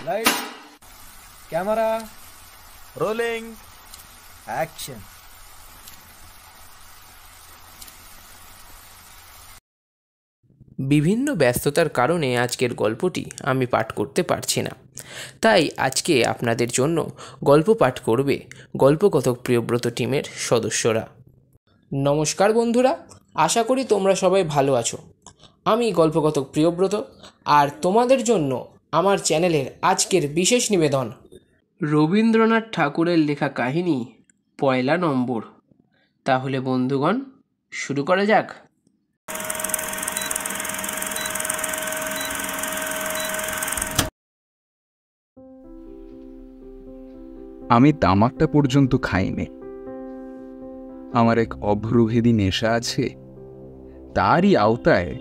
Light, camera, rolling, action. বিভিন্ন ব্যস্ততার কারণে আজকের গল্পটি আমি পাঠ করতে পারছি না, তাই আজকে আপনাদের জন্য গল্প পাঠ করবে গল্পকথক প্রিয়ব্রত টিমের সদস্যরা। নমস্কার বন্ধুরা, আশা করি তোমরা সবাই ভালো আছো। আমি গল্পকথক প্রিয়ব্রত, আর তোমাদের জন্য আমার চ্যানেলের আজকের বিশেষ নিবেদন রবীন্দ্রনাথ ঠাকুরের লেখা কাহিনী 1 নম্বর। তাহলে বন্ধুগণ, শুরু করা যাক। আমি তামাকটা পর্যন্ত খাইনি। আমার এক অভ্রভেদী নেশা আছে, তারই আওতায়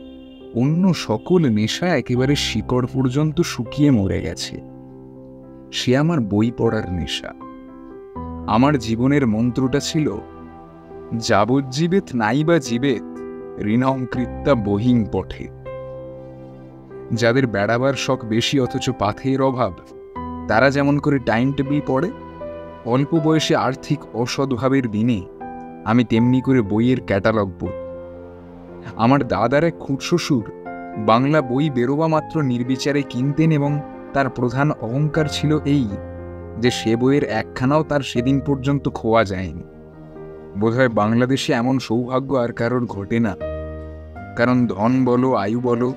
অন্য সকল নেশা একেবারে শিকড় পর্যন্ত শুকিয়ে মরে গেছে। সে আমার বই পড়ার নেশা। আমার জীবনের মন্ত্রটা ছিল, যাবজ্জীবেত নাইবা জীবেত ঋণং কৃত্যা বহিং পঠে। যাদের বেড়াবার শখ বেশি অথচ পাথের অভাব, তারা যেমন করে টাইম টেবিল পড়ে, অল্প বয়সে আর্থিক অসদ্ভাবের দিনে আমি তেমনি করে বইয়ের ক্যাটালগ পড়ি। আমার দাদার এক খুড়শ্বশুর বাংলা বই বেরোবা মাত্র নির্বিচারে কিনতেন, এবং তার প্রধান অহংকার ছিল এই যে সে বইয়ের একখানাও তার সেদিন পর্যন্ত খোয়া যায়নি। বোধহয় বাংলাদেশে এমন সৌভাগ্য আর কারোর ঘটে না, কারণ ধন বলো, আয়ু বলো,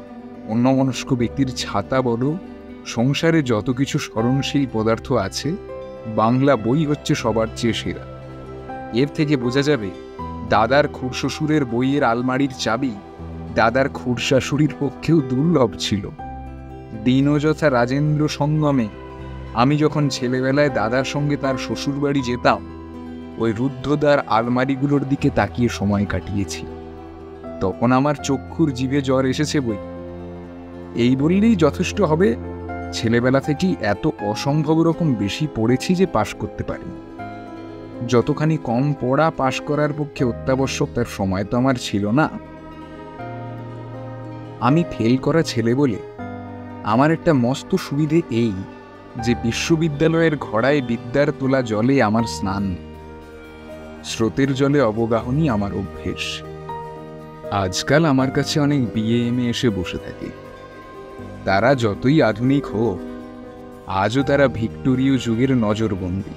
অন্যমনস্ক ব্যক্তির ছাতা বলো, সংসারে যত কিছু স্মরণশীল পদার্থ আছে, বাংলা বই হচ্ছে সবার চেয়ে সেরা। এর থেকে বোঝা যাবে দাদার খুড়শ্বশুরের বইয়ের আলমারির চাবি দাদার খুড়শাশুড়ির পক্ষেও দুর্লভ ছিল। দীনযথা রাজেন্দ্র সঙ্গমে আমি যখন ছেলেবেলায় দাদার সঙ্গে তার শ্বশুরবাড়ি যেতাম, ওই রুদ্ধদ্বার আলমারিগুলোর দিকে তাকিয়ে সময় কাটিয়েছি। তখন আমার চক্ষুর জিভে জ্বর এসেছে বই। এই বললেই যথেষ্ট হবে, ছেলেবেলা থেকেই এত অসম্ভব রকম বেশি পড়েছি যে পাশ করতে পারি। যতখানি কম পড়া পাশ করার পক্ষে অত্যাবশ্যক, তার সময় তো আমার ছিল না। আমি ফেল করা ছেলে বলে আমার একটা মস্ত সুবিধে এই যে বিশ্ববিদ্যালয়ের ঘড়ায় বিদ্যার তোলা জলে আমার স্নান, স্রোতের জলে অবগাহনই আমার অভ্যেস। আজকাল আমার কাছে অনেক BA MA এসে বসে থাকে। তারা যতই আধুনিক হোক, আজও তারা ভিক্টোরীয় যুগের নজরবন্দি।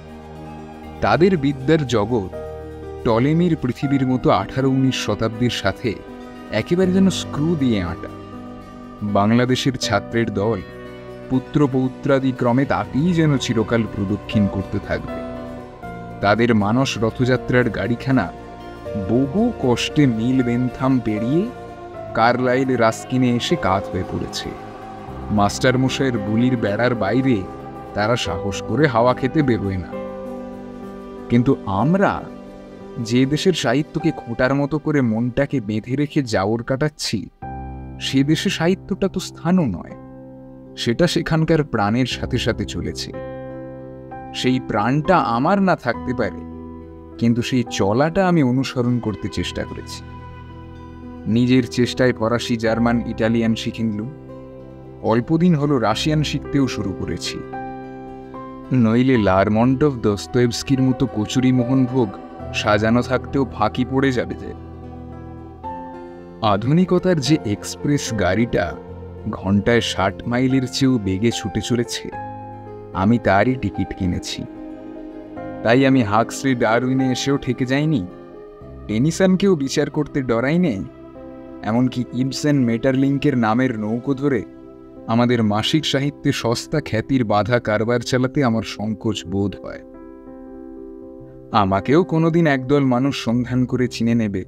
তাদের বিদ্যার জগৎ টলেমির পৃথিবীর মতো 18-19 শতাব্দীর সাথে একেবারে যেন স্ক্রু দিয়ে আঁটা। বাংলাদেশের ছাত্রের দল পুত্র পৌত্রাদি ক্রমে তাকেই যেন চিরকাল প্রদক্ষিণ করতে থাকবে। তাদের মানস রথযাত্রার গাড়িখানা বহু কষ্টে নীল বেনথাম পেরিয়ে কার্লাইল রাস্কিনে এসে কাত হয়ে পড়েছে। মাস্টারমশাইয়ের বুলির বেড়ার বাইরে তারা সাহস করে হাওয়া খেতে বেরোয় না। কিন্তু আমরা যে দেশের সাহিত্যকে খোঁটার মতো করে মনটাকে বেঁধে রেখে জাওর কাটাচ্ছি, সে দেশে সাহিত্যটা তো স্থানও নয়, সেটা সেখানকার প্রাণের সাথে সাথে চলেছে। সেই প্রাণটা আমার না থাকতে পারে, কিন্তু সেই চলাটা আমি অনুসরণ করতে চেষ্টা করেছি। নিজের চেষ্টায় ফরাসি, জার্মান, ইটালিয়ান শিখে নিলুম। অল্পদিন হলো রাশিয়ান শিখতেও শুরু করেছি। নইলে লারমন্টভ, দস্তয়েভস্কির মতো কচুরি মোহনভোগ সাজানো থাকতেও ফাঁকি পড়ে যাবে যে। আধুনিকতার যে এক্সপ্রেস গাড়িটা ঘন্টায় 60 মাইলের চেয়েও বেগে ছুটে চলেছে, আমি তারই টিকিট কিনেছি। তাই আমি হাক্সলি, ডারউইনে এসেও ঠেকে যাইনি, টেনিসনকেও বিচার করতে ডরাইনি, এমনকি ইবসেন, মেটারলিঙ্কের নামের নৌকো ধরে আমাদের মাসিক সাহিত্যে সস্তা খ্যাতির বাধা কারবার চালাতে আমার সংকোচ বোধ হয়। আমাকেও কোনোদিন একদল মানুষ সন্ধান করে চিনে নেবে,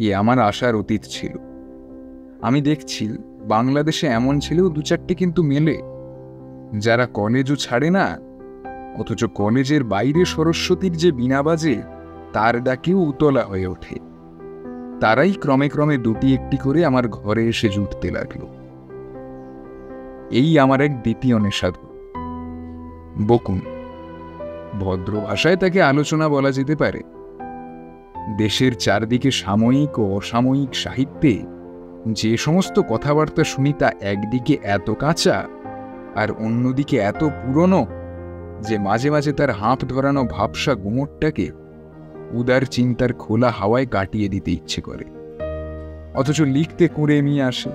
এ আমার আশার অতীত ছিল। আমি দেখছি বাংলাদেশে এমন ছেলেও 2-4টে কিন্তু মেলে, যারা কলেজও ছাড়ে না, অথচ কলেজের বাইরে সরস্বতীর যে বীণা বাজে তার ডাকেও উতলা হয়ে ওঠে। তারাই ক্রমে ক্রমে 2টি-1টি করে আমার ঘরে এসে জুটতে লাগলো। এই আমার এক দ্বিতীয় নেশাধর, বকুন। ভদ্র ভাষায় তাকে আলোচনা বলা যেতে পারে। দেশের চারদিকে সাময়িক ও অসাময়িক সাহিত্যে যে সমস্ত কথাবার্তা শুনি তা একদিকে এত কাঁচা, আর অন্যদিকে এত পুরনো যে মাঝে মাঝে তার হাঁপ ধরানো ভাবসা গুমোটটাকে উদার চিন্তার খোলা হাওয়ায় কাটিয়ে দিতে ইচ্ছে করে, অথচ লিখতে কুঁড়ে এমিয়ে আসে।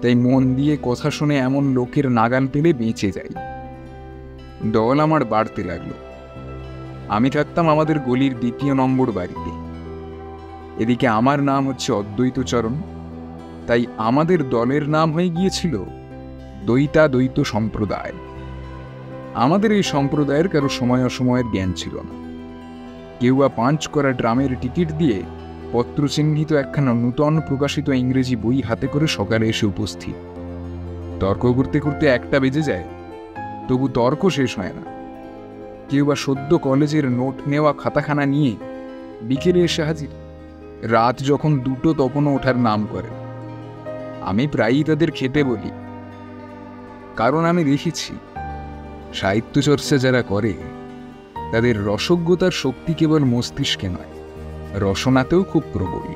তাই মন দিয়ে কথা শুনে এমন লোকের নাগাল পেলে বেঁচে যাই। দল আমার বাড়তে লাগলো। আমি থাকতাম আমাদের গলির 2 নম্বর বাড়িতে। এদিকে আমার নাম হচ্ছে অদ্বৈতচরণ, তাই আমাদের দলের নাম হয়ে গিয়েছিল দ্বৈতাদ্বৈত সম্প্রদায়। আমাদের এই সম্প্রদায়ের কারো সময় অসময়ের জ্ঞান ছিল না। কেউ বা 5 করা ড্রামের টিকিট দিয়ে পত্রচিহ্নিত একখানা নূতন প্রকাশিত ইংরেজি বই হাতে করে সকালে এসে উপস্থিত। তর্ক করতে করতে 1টা বেজে যায়, তবু তর্ক শেষ হয় না। কেউ বা সদ্য কলেজের নোট নেওয়া খাতাখানা নিয়ে বিকেলে এসে হাজির। রাত যখন 2টো তখনও ওঠার নাম করে। আমি প্রায়ই তাদের খেতে বলি, কারণ আমি দেখেছি সাহিত্য চর্চা যারা করে তাদের রসজ্ঞতার শক্তি কেবল মস্তিষ্কে নয়, রসনাতেও খুব প্রবল।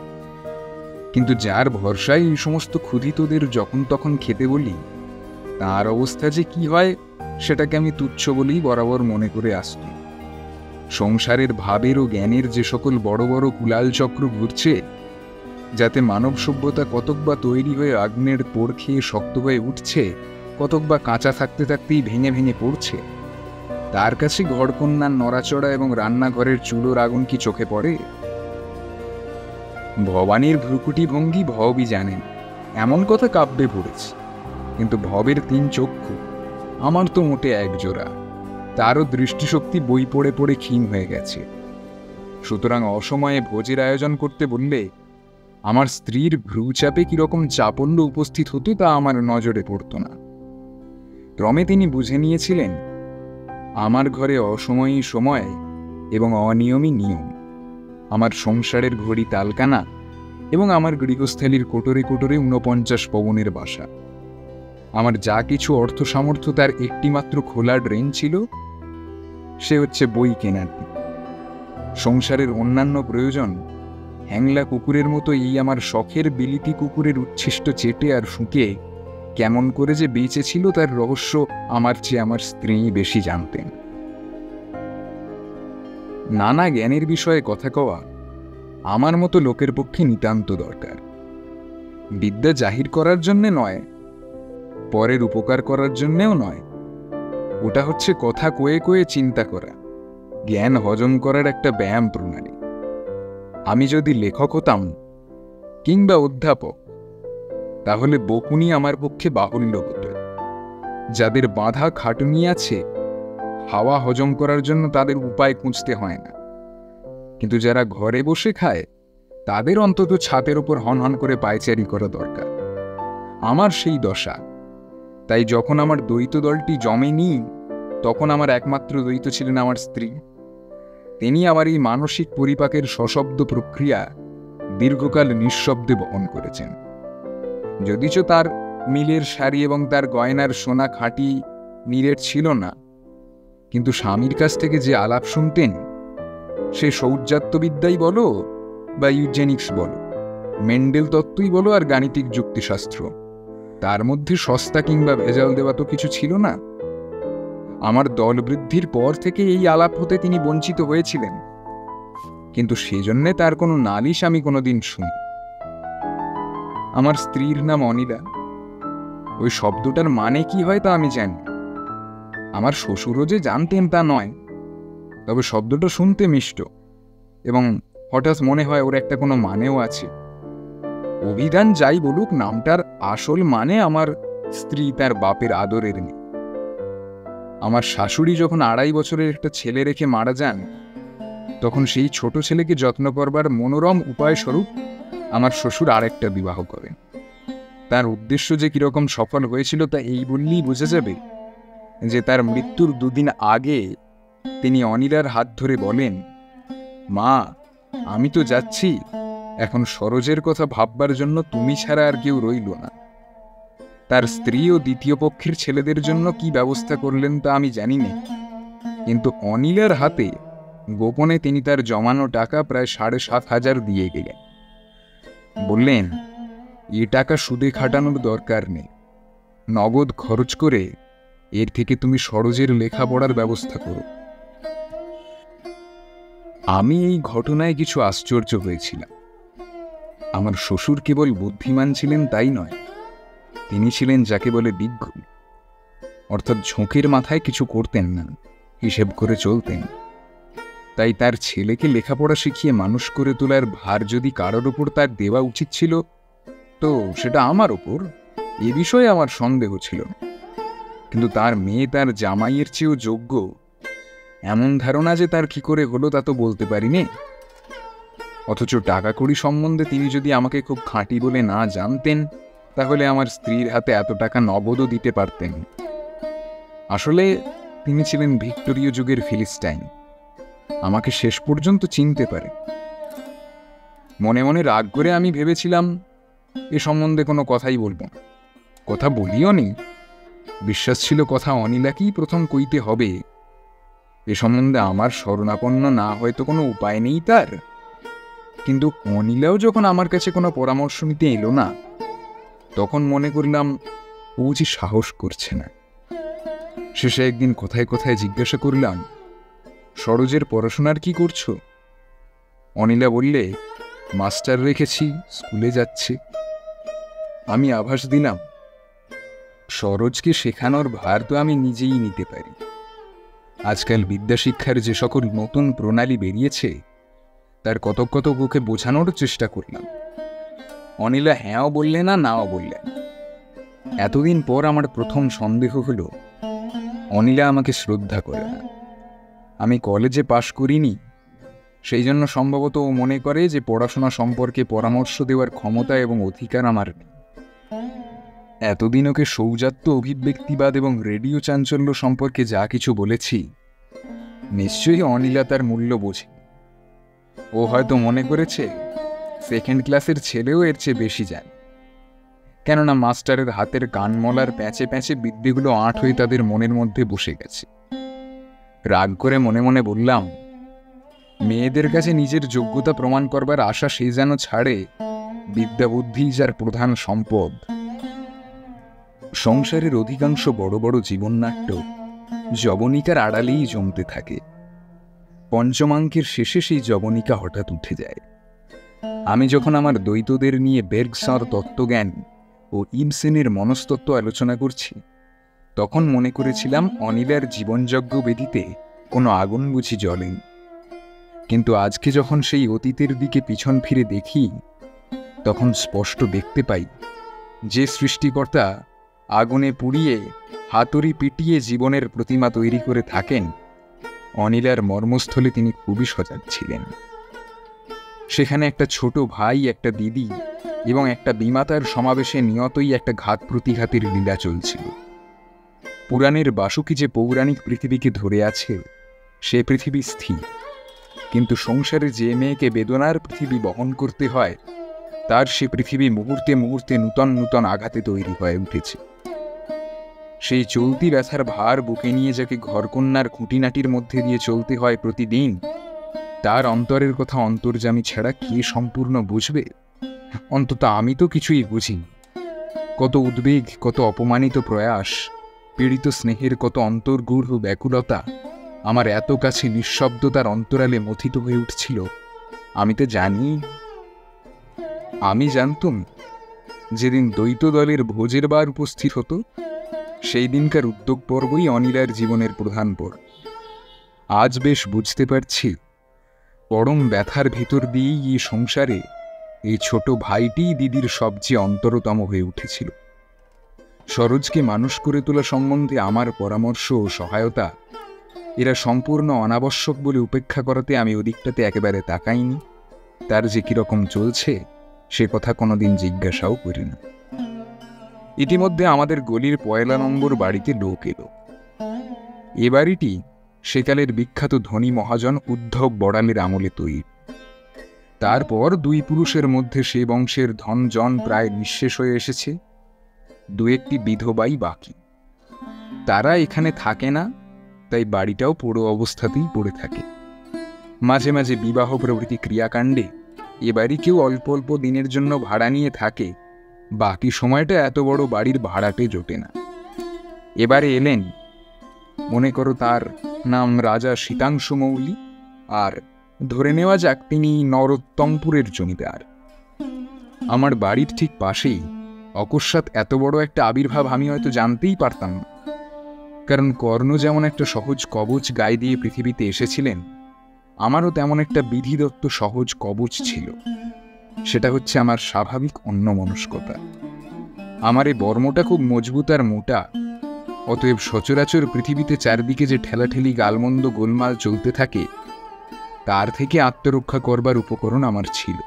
কিন্তু যার ভরসায় এই সমস্ত ক্ষুধিতদের যখন তখন খেতে বলি, তার অবস্থা যে কি হয় সেটাকে আমি তুচ্ছ বলেই বরাবর মনে করে আসছি। সংসারের ভাবের ও জ্ঞানের যে সকল বড় বড় কুলাল চক্র ঘুরছে, যাতে মানব সভ্যতা কতক বা তৈরি হয়ে আগ্নের পোড় খেয়ে শক্ত হয়ে উঠছে, কতক বা কাঁচা থাকতে থাকতেই ভেঙে ভেঙে পড়ছে, তার কাছে ঘরকন্যার নড়াচড়া এবং রান্নাঘরের চুলোর আগুন কি চোখে পড়ে? ভবানীর ভ্রুকুটি ভঙ্গি ভবই জানেন, এমন কথা কাব্যে পড়েছে। কিন্তু ভবের 3 চক্ষু, আমার তো মোটে 1 জোড়া। তারও দৃষ্টিশক্তি বই পড়ে পড়ে ক্ষীণ হয়ে গেছে। সুতরাং অসময়ে ভোজের আয়োজন করতে বললে আমার স্ত্রীর ভ্রুচাপে কিরকম চাপল্য উপস্থিত হতো তা আমার নজরে পড়ত না। ক্রমে তিনি বুঝে নিয়েছিলেন আমার ঘরে অসময়ই সময় এবং অনিয়মই নিয়ম, আমার সংসারের ঘড়ি তালকানা এবং আমার গৃহস্থালীর কোটরে কোটরে 49 পবনের বাসা। আমার যা কিছু অর্থ সামর্থ্য তার একটিমাত্র খোলা ড্রেন ছিল, সে হচ্ছে বই কেনার। সংসারের অন্যান্য প্রয়োজন হ্যাংলা কুকুরের মতো এই আমার শখের বিলিতি কুকুরের উচ্ছিষ্ট চেটে আর শুকে কেমন করে যে বেঁচে ছিল তার রহস্য আমার চেয়ে আমার স্ত্রী বেশি জানতেন। নানা জ্ঞানের বিষয়ে কথা কওয়া আমার মতো লোকের পক্ষে নিতান্ত দরকার। বিদ্যা জাহির করার জন্যে নয়, পরের উপকার করার জন্যেও নয়। ওটা হচ্ছে কথা কয়ে কয়ে চিন্তা করা, জ্ঞান হজম করার একটা ব্যায়াম প্রণালী। আমি যদি লেখক হতাম কিংবা অধ্যাপক, তাহলে বকুনি আমার পক্ষে বাহুল্য হতো। যাদের বাঁধা খাটুনি আছে, হাওয়া হজম করার জন্য তাদের উপায় খুঁজতে হয় না। কিন্তু যারা ঘরে বসে খায়, তাদের অন্তত ছাতের উপর হনহন করে পায়চারি করা দরকার। আমার সেই দশা। তাই যখন আমার দ্বৈত দলটি জমেনি, তখন আমার একমাত্র দ্বৈত ছিলেন আমার স্ত্রী। তিনি আমার এই মানসিক পরিপাকের সশব্দ প্রক্রিয়া দীর্ঘকাল নিঃশব্দে বহন করেছেন। যদিচ তার মিলের শাড়ি এবং তার গয়নার সোনা খাঁটি নীরের ছিল না, কিন্তু স্বামীর কাছ থেকে যে আলাপ শুনতেন, সে সৌজাত্যবিদ্যাই বলো বা ইউজেনিক্স বলো, মেন্ডেল তত্ত্বই বলো আর গাণিতিক যুক্তিশাস্ত্র, তার মধ্যে সস্তা কিংবা ভেজাল দেওয়া তো কিছু ছিল না। আমার দল বৃদ্ধির পর থেকে এই আলাপ হতে তিনি বঞ্চিত হয়েছিলেন, কিন্তু সেজন্যে তার কোনো নালিশ আমি কোনোদিন শুনি। আমার স্ত্রীর নাম অনিলা। ওই শব্দটার মানে কি হয় তা আমি জানি। আমার শ্বশুরও যে জানতেন তা নয়, তবে শব্দটা শুনতে মিষ্ট এবং হঠাৎ মনে হয় ওর একটা কোনো মানেও আছে। অভিধান যাই বলুক, নামটার আসল মানে আমার স্ত্রী তার বাপের আদরের মেয়ে। আমার শাশুড়ি যখন 2.5 বছরের একটা ছেলে রেখে মারা যান, তখন সেই ছোট ছেলেকে যত্ন করবার মনোরম উপায় স্বরূপ আমার শ্বশুর আরেকটা বিবাহ করেন। তার উদ্দেশ্য যে কিরকম সফল হয়েছিল তা এই বললেই বোঝা যাবে যে তার মৃত্যুর 2 দিন আগে তিনি অনিলার হাত ধরে বলেন, মা, আমি তো যাচ্ছি, এখন সরোজের কথা ভাববার জন্য তুমি ছাড়া আর কেউ রইল না। তার স্ত্রী ও দ্বিতীয় পক্ষের ছেলেদের জন্য কি ব্যবস্থা করলেন তা আমি জানি না, কিন্তু অনিলার হাতে গোপনে তিনি তার জমানো টাকা প্রায় 7,500 দিয়ে গেলেন। বললেন, এ টাকা সুদে খাটানোর দরকার নেই, নগদ খরচ করে এর থেকে তুমি সরোজের লেখাপড়ার ব্যবস্থা করো। আমি এই ঘটনায় কিছু আশ্চর্য হয়েছিলাম। আমার শ্বশুর কেবল বুদ্ধিমান ছিলেন তাই নয়, তিনি ছিলেন যাকে বলে বিজ্ঞ, অর্থাৎ ঝোঁকের মাথায় কিছু করতেন না, হিসেব করে চলতেন। তাই তার ছেলেকে লেখাপড়া শিখিয়ে মানুষ করে তোলার ভার যদি কারোর ওপর তার দেওয়া উচিত ছিল, তো সেটা আমার ওপর। এ বিষয়ে আমার সন্দেহ ছিল। কিন্তু তার মেয়ে তার জামাইয়ের চেয়েও যোগ্য, এমন ধারণা যে তার কি করে হলো তা তো বলতে পারিনি। অথচ টাকা কড়ি সম্বন্ধে তিনি যদি আমাকে খুব খাঁটি বলে না জানতেন, তাহলে আমার স্ত্রীর হাতে এত টাকা নগদও দিতে পারতেন। আসলে তিনি ছিলেন ভিক্টোরীয় যুগের ফিলিস্টাইন, আমাকে শেষ পর্যন্ত চিনতে পারে। মনে মনে রাগ করে আমি ভেবেছিলাম এ সম্বন্ধে কোনো কথাই বলব না। কথা বলিও নি, বিশ্বাস ছিল কথা অনিলাকেই প্রথম কইতে হবে। এ সম্বন্ধে আমার শরণাপন্ন না হয়তো কোনো উপায় নেই তার। কিন্তু অনিলাও যখন আমার কাছে কোনো পরামর্শ নিতে এলো না, তখন মনে করলাম ও যে সাহস করছে না। শেষে একদিন কথায় কথায় জিজ্ঞাসা করলাম, সরোজের পড়াশোনার কি করছো? অনিলা বললে, মাস্টার রেখেছি, স্কুলে যাচ্ছে। আমি আভাস দিলাম, সরোজকে শেখানোর ভার তো আমি নিজেই নিতে পারি। আজকাল বিদ্যাশিক্ষার যে সকল নতুন প্রণালী বেরিয়েছে, তার কতক কতক ওকে বোঝানোর চেষ্টা করলাম। অনিলা হ্যাঁও বললে না, নাও বললেন। এতদিন পর আমার প্রথম সন্দেহ হলো অনিলা আমাকে শ্রদ্ধা করে না। আমি কলেজে পাশ করিনি, সেই জন্য সম্ভবত ও মনে করে যে পড়াশোনা সম্পর্কে পরামর্শ দেওয়ার ক্ষমতা এবং অধিকার আমার নেই। এতদিন ওকে সৌজাত্য অভিব্যক্তিবাদ এবং রেডিও চাঞ্চল্য সম্পর্কে যা কিছু বলেছি, নিশ্চয়ই অনিলা তার মূল্য বোঝে। ও হয়তো মনে করেছে সেকেন্ড ক্লাসের ছেলেও এর চেয়ে বেশি জানে, কেননা মাস্টারের হাতের কানমলার প্যাঁচে প্যাঁচে বিদ্যেগুলো আঁট হয়ে তাদের মনের মধ্যে বসে গেছে। রাগ করে মনে মনে বললাম, মেয়েদের কাছে নিজের যোগ্যতা প্রমাণ করবার আশা সে যেন ছাড়ে, বিদ্যা বুদ্ধি যার প্রধান সম্পদ। সংসারের অধিকাংশ বড় বড় জীবননাট্য যবনিকার আড়ালেই জমতে থাকে। পঞ্চমাঙ্কের শেষে সেই যবনিকা হঠাৎ উঠে যায়। আমি যখন আমার দ্বৈতদের নিয়ে বের্গসঁর তত্ত্বজ্ঞান ও ইবসেনের মনস্তত্ত্ব আলোচনা করছি, তখন মনে করেছিলাম অনিলার জীবনযজ্ঞ বেদিতে কোনো আগুন বুঝি জ্বলেনি। কিন্তু আজকে যখন সেই অতীতের দিকে পিছন ফিরে দেখি, তখন স্পষ্ট দেখতে পাই যে সৃষ্টিকর্তা আগুনে পুড়িয়ে হাতুড়ি পিটিয়ে জীবনের প্রতিমা তৈরি করে থাকেন, অনিলার মর্মস্থলে তিনি খুবই সজাগ ছিলেন। সেখানে একটা ছোট ভাই, একটা দিদি এবং একটা বিমাতার সমাবেশে নিয়তই একটা ঘাত প্রতিঘাতের লীলা চলছিল। পুরাণের বাসুকি যে পৌরাণিক পৃথিবীকে ধরে আছে, সে পৃথিবী স্থির, কিন্তু সংসারে যে মেয়েকে বেদনার পৃথিবী বহন করতে হয়, তার সে পৃথিবী মুহূর্তে মুহূর্তে নূতন নূতন আঘাতে তৈরি হয়ে উঠেছে। সেই চলতি ব্যথার ভার বুকে নিয়ে যাকে ঘরকন্যার খুঁটিনাটির মধ্যে দিয়ে চলতে হয় প্রতিদিন, তার অন্তরের কথা অন্তর্যামী ছাড়া কে সম্পূর্ণ বুঝবে? অন্তত আমি তো কিছুই বুঝিনি। কত উদ্বেগ, কত অপমানিত প্রয়াস, পীড়িত স্নেহের কত অন্তর্গূঢ় ব্যাকুলতা আমার এত কাছে নিঃশব্দতার অন্তরালে মথিত হয়ে উঠছিল, আমি তো জানি। আমি জানতুম যেদিন দ্বৈত দলের ভোজের বার উপস্থিত হতো, সেই দিনকার উদ্যোগ পর্বই অনিলার জীবনের প্রধান পর্ব। আজ বেশ বুঝতে পারছি, পরম ব্যথার ভিতর দিয়েই এই সংসারে এই ছোট ভাইটি দিদির সবচেয়ে অন্তরতম হয়ে উঠেছিল। সরোজকে মানুষ করে তোলা সম্বন্ধে আমার পরামর্শ ও সহায়তা এরা সম্পূর্ণ অনাবশ্যক বলে উপেক্ষা করাতে আমি ওদিকটাতে একেবারে তাকাইনি। তার যে কিরকম চলছে সে কথা কোনোদিন জিজ্ঞাসাও করি না। ইতিমধ্যে আমাদের গলির 1 নম্বর বাড়িতে লোক এলো। এ বাড়িটি সেকালের বিখ্যাত ধনী মহাজন উদ্ধব বড়ালের আমলে তৈরি। তারপর 2 পুরুষের মধ্যে সে বংশের ধনজন প্রায় নিঃশেষ হয়ে এসেছে, 2-1টি বিধবাই বাকি। তারা এখানে থাকে না, তাই বাড়িটাও পুরো অবস্থাতেই পড়ে থাকে। মাঝে মাঝে বিবাহ প্রভৃতি ক্রিয়াকাণ্ডে এ বাড়ি কেউ অল্প অল্প দিনের জন্য ভাড়া নিয়ে থাকে, বাকি সময়টা এত বড় বাড়ির ভাড়াটে জোটে না। এবারে এলেন মনে করো তার নাম রাজা শীতাংশু মৌলি, আর ধরে নেওয়া যাক তিনি নরোত্তমপুরের জমিদার। আমার বাড়ির ঠিক পাশেই অকস্মাৎ এত বড় একটা আবির্ভাব আমি হয়তো জানতেই পারতাম না, কারণ কর্ণ যেমন একটা সহজ কবচ গায়ে দিয়ে পৃথিবীতে এসেছিলেন, আমারও তেমন একটা বিধিদত্ত সহজ কবচ ছিল। সেটা হচ্ছে আমার স্বাভাবিক অন্যমনস্কতা। আমার এই বর্মটা খুব মজবুত আর মোটা, অতএব সচরাচর পৃথিবীতে চারদিকে যে ঠেলাঠেলি গালমন্দ গোলমাল চলতে থাকে, তার থেকে আত্মরক্ষা করবার উপকরণ আমার ছিল।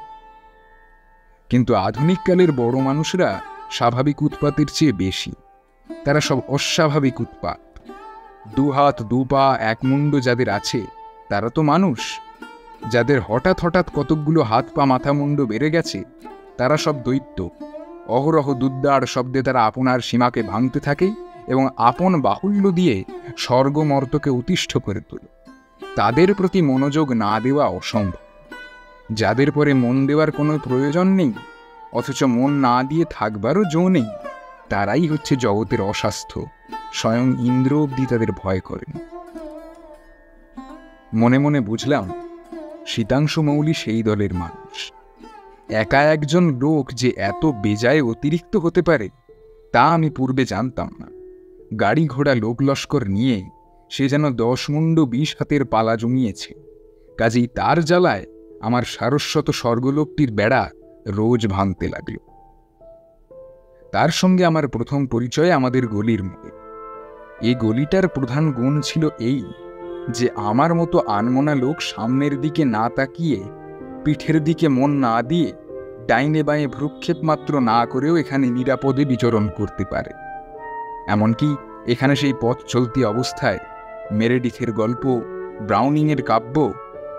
কিন্তু আধুনিক কালের বড় মানুষরা স্বাভাবিক উৎপাতের চেয়ে বেশি, তারা সব অস্বাভাবিক উৎপাত। দু হাত দু পা এক মুন্ড যাদের আছে তারা তো মানুষ, যাদের হঠাৎ হঠাৎ কতকগুলো হাত পা মাথা মুন্ড বেড়ে গেছে তারা সব দৈত্য। অহরহ দুদ্দার শব্দে তারা আপনার সীমাকে ভাঙতে থাকে এবং আপন বাহুল্য দিয়ে স্বর্গমর্তকে অতিষ্ঠ করে তোলে। তাদের প্রতি মনোযোগ না দেওয়া অসম্ভব। যাদের পরে মন দেওয়ার কোনো প্রয়োজন নেই, অথচ মন না দিয়ে থাকবারও জো নেই, তারাই হচ্ছে জগতের অস্বাস্থ্য। স্বয়ং ইন্দ্র অব্দি তাদের ভয় করেন। মনে মনে বুঝলাম শীতাংশু মৌলি সেই দলের মানুষ। একা একজন লোক যে এত বেজায় অতিরিক্ত হতে পারে তা আমি পূর্বে জানতাম না। গাড়ি ঘোড়া লোক লস্কর নিয়ে সে যেন 10 মুন্ড 20 হাতের পালা জমিয়েছে। কাজেই তার জ্বালায় আমার সারস্বত স্বর্গলোকটির বেড়া রোজ ভাঙতে লাগল। তার সঙ্গে আমার প্রথম পরিচয় আমাদের গলির মোড়ে। এই গলিটার প্রধান গুণ ছিল এই যে আমার মতো আনমনা লোক সামনের দিকে না তাকিয়ে, পিঠের দিকে মন না দিয়ে, ডাইনে বাঁয়ে ভ্রুক্ষেপ মাত্র না করেও এখানে নিরাপদে বিচরণ করতে পারে। এমনকি এখানে সেই পথ চলতি অবস্থায় মেরেডিথের গল্প, ব্রাউনিংয়ের কাব্য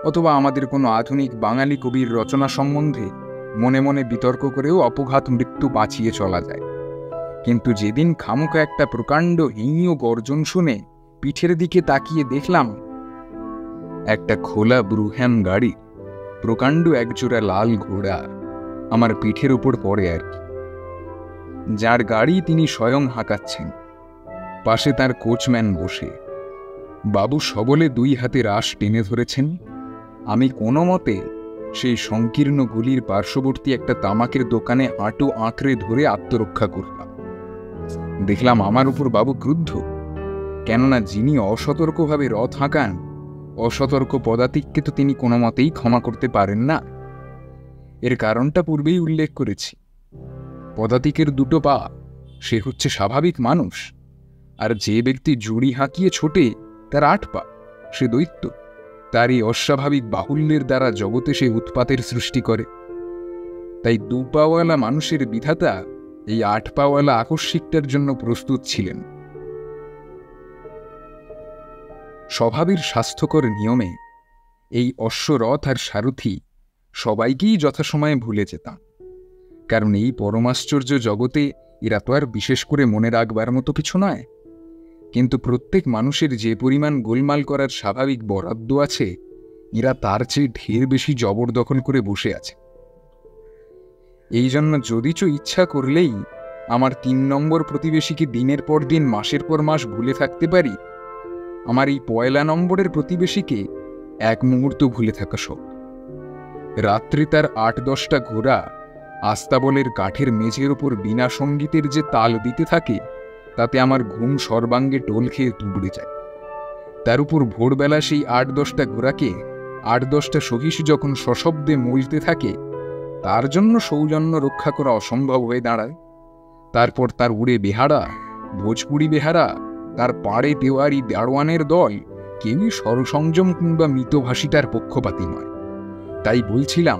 অথবা আমাদের কোনো আধুনিক বাঙালি কবির রচনা সম্বন্ধে মনে মনে বিতর্ক করেও অপঘাত মৃত্যু বাঁচিয়ে চলা যায়। কিন্তু যেদিন খামোকা একটা প্রকাণ্ড হিংস্র গর্জন শুনে পিঠের দিকে তাকিয়ে দেখলাম একটা খোলা ব্রুহ্যাম গাড়ি, প্রকাণ্ড একজোড়া লাল ঘোড়া আমার পিঠের উপর পড়ে আর কি। যার গাড়ি তিনি স্বয়ং হাঁকাচ্ছেন, পাশে তার কোচম্যান বসে। বাবু সবলে 2 হাতে রাশ টেনে ধরেছেন। আমি কোনো মতে সেই সংকীর্ণ গলির পার্শ্ববর্তী একটা তামাকের দোকানে হাঁটু আঁকড়ে ধরে আত্মরক্ষা করলাম। দেখলাম আমার উপর বাবু ক্রুদ্ধ, কেননা যিনি অসতর্কভাবে রথ হাঁকান, অসতর্ক পদাতিককে তো তিনি কোনো মতেই ক্ষমা করতে পারেন না। এর কারণটা পূর্বেই উল্লেখ করেছি। পদাতিকের 2 পা, সে হচ্ছে স্বাভাবিক মানুষ, আর যে ব্যক্তি জুড়ি হাঁকিয়ে ছোটে তার 8 পা, সে দৈত্য। তার এই অস্বাভাবিক বাহুল্যের দ্বারা জগতে সে উৎপাতের সৃষ্টি করে। তাই 2 পাওয়ালা মানুষের বিধাতা এই 8 পাওয়ালা আকস্মিকটার জন্য প্রস্তুত ছিলেন। স্বভাবের স্বাস্থ্যকর নিয়মে এই অশ্বরথ আর সারথি সবাইকেই যথাসময়ে ভুলে যেতাম, কারণ এই পরমাশ্চর্য জগতে এরা তো আর বিশেষ করে মনে রাখবার মতো কিছু নয়। কিন্তু প্রত্যেক মানুষের যে পরিমাণ গোলমাল করার স্বাভাবিক বরাদ্দ আছে, এরা তার চেয়ে ঢের বেশি জবরদখল করে বসে আছে। এই জন্য যদিচ ইচ্ছা করলেই আমার 3 নম্বর প্রতিবেশীকে দিনের পর দিন মাসের পর মাস ভুলে থাকতে পারি, আমার এই 1 নম্বরের প্রতিবেশীকে এক মুহূর্ত ভুলে থাকা সব। রাত্রে তার 8-10টা ঘোড়া আস্তাবলের কাঠের মেঝের উপর বিনা সঙ্গীতের যে তাল দিতে থাকে, তাতে আমার ঘুম সর্বাঙ্গে টোল খেয়ে তুবড়ে যায়। তার উপর ভোরবেলা সেই 8-10টা ঘোড়াকে 8-10টা সহিস যখন সশব্দে মলতে থাকে, তার জন্য সৌজন্য রক্ষা করা অসম্ভব হয়ে দাঁড়ায়। তারপর তার উড়ে বেহারা, ভোজপুরি বেহারা, তার পাড়ে দেওয়ারি দারোয়ানের দল কেউই সরসংযম কিংবা মিতভাষিতার পক্ষপাতী নয়। তাই বলছিলাম,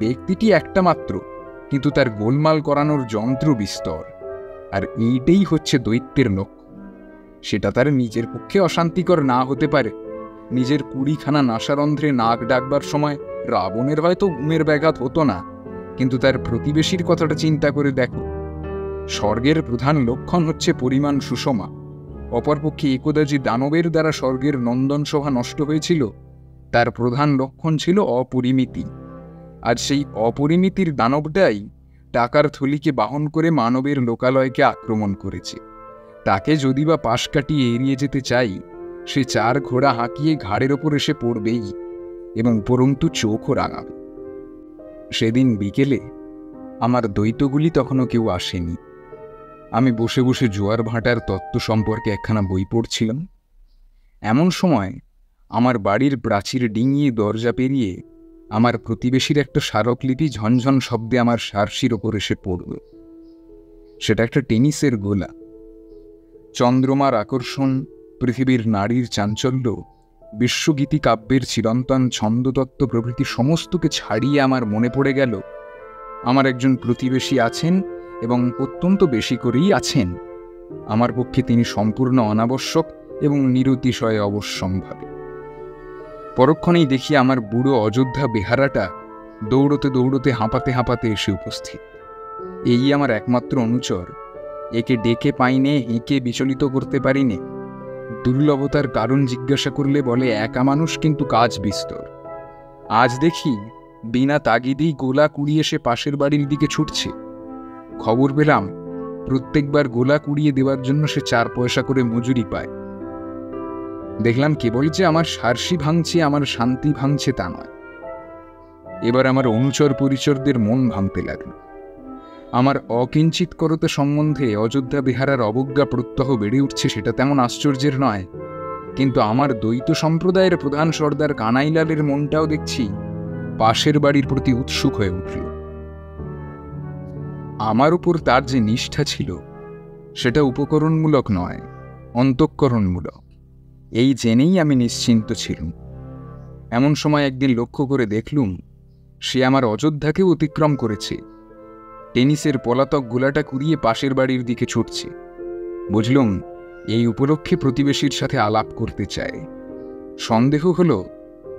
ব্যক্তিটি একটা মাত্র, কিন্তু তার গোলমাল করানোর যন্ত্র বিস্তর। আর এইটাই হচ্ছে দৈত্যের লক্ষ্য। সেটা তার নিজের পক্ষে অশান্তিকর না হতে পারে। নিজের 20খানা নাসারন্ধ্রে নাক ডাকবার সময় রাবণের হয়তো ঘুমের ব্যাঘাত হতো না, কিন্তু তার প্রতিবেশীর কথাটা চিন্তা করে দেখো। স্বর্গের প্রধান লক্ষণ হচ্ছে পরিমাণ সুষমা। অপরপক্ষে একদা যে দানবের দ্বারা স্বর্গের নন্দন শোভা নষ্ট হয়েছিল, তার প্রধান লক্ষণ ছিল অপরিমিতি। আর সেই অপরিমিতির দানবটাই টাকার থলিকে বাহন করে মানবের লোকালয়কে আক্রমণ করেছে। তাকে যদি বা পাশ কাটিয়ে এড়িয়ে যেতে চাই, সে 4 ঘোড়া হাঁকিয়ে ঘাড়ের ওপর এসে পড়বেই এবং উপরন্তু চোখও রাঙাবে। সেদিন বিকেলে আমার দ্বৈতগুলি তখনও কেউ আসেনি। আমি বসে বসে জোয়ার ভাটার তত্ত্ব সম্পর্কে একখানা বই পড়ছিলাম। এমন সময় আমার বাড়ির প্রাচীর ডিঙিয়ে দরজা পেরিয়ে আমার প্রতিবেশীর একটা স্মারকলিপি ঝনঝন শব্দে আমার সার্সির ওপর এসে পড়ল। সেটা একটা টেনিসের গোলা। চন্দ্রমার আকর্ষণ, পৃথিবীর নারীর চাঞ্চল্য, বিশ্বগীতি কাব্যের চিরন্তন ছন্দতত্ত্ব প্রভৃতি সমস্তকে ছাড়িয়ে আমার মনে পড়ে গেল আমার একজন প্রতিবেশী আছেন, এবং অত্যন্ত বেশি করেই আছেন। আমার পক্ষে তিনি সম্পূর্ণ অনাবশ্যক এবং নিরতিশয় অবশ্যম্ভাবী। পরক্ষণেই দেখি আমার বুড়ো অযোধ্যা বেহারাটা দৌড়তে দৌড়তে হাঁপাতে হাঁপাতে এসে উপস্থিত। এই আমার একমাত্র অনুচর। একে ডেকে পাইনে, একে বিচলিত করতে পারিনে। দুর্লভতার কারণ জিজ্ঞাসা করলে বলে একা মানুষ, কিন্তু কাজ বিস্তর। আজ দেখি বিনা তাগিদেই গোলা কুড়িয়ে সে পাশের বাড়ির দিকে ছুটছে। খবর পেলাম প্রত্যেকবার গোলা কুড়িয়ে দেওয়ার জন্য সে 4 পয়সা করে মজুরি পায়। দেখলাম কেবল যে আমার সার্সি ভাঙছে, আমার শান্তি ভাঙছে তা নয়। এবার আমার অনুচর পরিচরদের মন ভাঙতে লাগলো। আমার অকিঞ্চিতকরতা সম্বন্ধে অযোধ্যা বেহারার অবজ্ঞা প্রত্যহ বেড়ে উঠছে, সেটা তেমন আশ্চর্যের নয়। কিন্তু আমার দ্বৈত সম্প্রদায়ের প্রধান সর্দার কানাইলালের মনটাও দেখছি পাশের বাড়ির প্রতি উৎসুক হয়ে উঠল। আমার উপর তার যে নিষ্ঠা ছিল সেটা উপকরণমূলক নয়, অন্তঃকরণমূলক। এই জেনেই আমি নিশ্চিন্ত ছিলাম। এমন সময় একদিন লক্ষ্য করে দেখলুম সে আমার অযোধ্যাকেও অতিক্রম করেছে। টেনিসের পলাতক গোলাটা কুড়িয়ে পাশের বাড়ির দিকে ছুটছে। বুঝলুম এই উপলক্ষে প্রতিবেশীর সাথে আলাপ করতে চায়। সন্দেহ হলো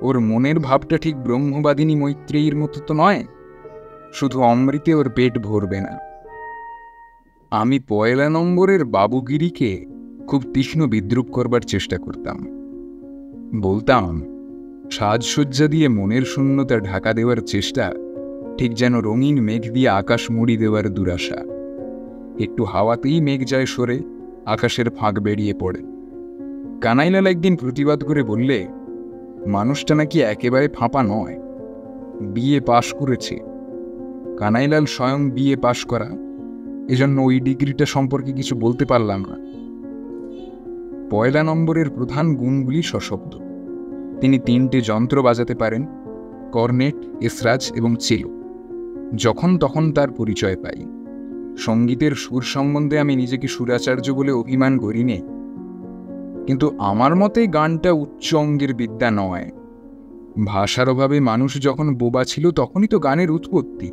ওর মনের ভাবটা ঠিক ব্রহ্মবাদিনী মৈত্রেয়ীর মতো তো নয়। শুধু অমৃতে ওর পেট ভরবে না। আমি 1 নম্বরের বাবুগিরিকে খুব তীক্ষ্ণ বিদ্রুপ করবার চেষ্টা করতাম। বলতাম সাজসজ্জা দিয়ে মনের শূন্যতা ঢাকা দেওয়ার চেষ্টা ঠিক যেন রঙিন মেঘ দিয়ে আকাশ মুড়ি দেওয়ার দুরাশা। একটু হাওয়াতেই মেঘ যায় সরে, আকাশের ফাঁক বেরিয়ে পড়ে। কানাইলাল একদিন প্রতিবাদ করে বললে মানুষটা নাকি একেবারে ফাঁপা নয়, বিএ পাশ করেছে। কানাইলাল স্বয়ং বিএ পাশ করা, এজন্য ওই ডিগ্রিটা সম্পর্কে কিছু বলতে পারলাম না। 1 নম্বরের প্রধান গুণগুলি সশব্দ। তিনি 3টে যন্ত্র বাজাতে পারেন, কর্নেট, এসরাজ এবং চেলো। যখন তখন তার পরিচয় পাই। সঙ্গীতের সুর সম্বন্ধে আমি নিজেকে সুরাচার্য বলে অভিমান করি নে, কিন্তু আমার মতে গানটা উচ্চ অঙ্গের বিদ্যা নয়। ভাষার অভাবে মানুষ যখন বোবা ছিল তখনই তো গানের উৎপত্তি।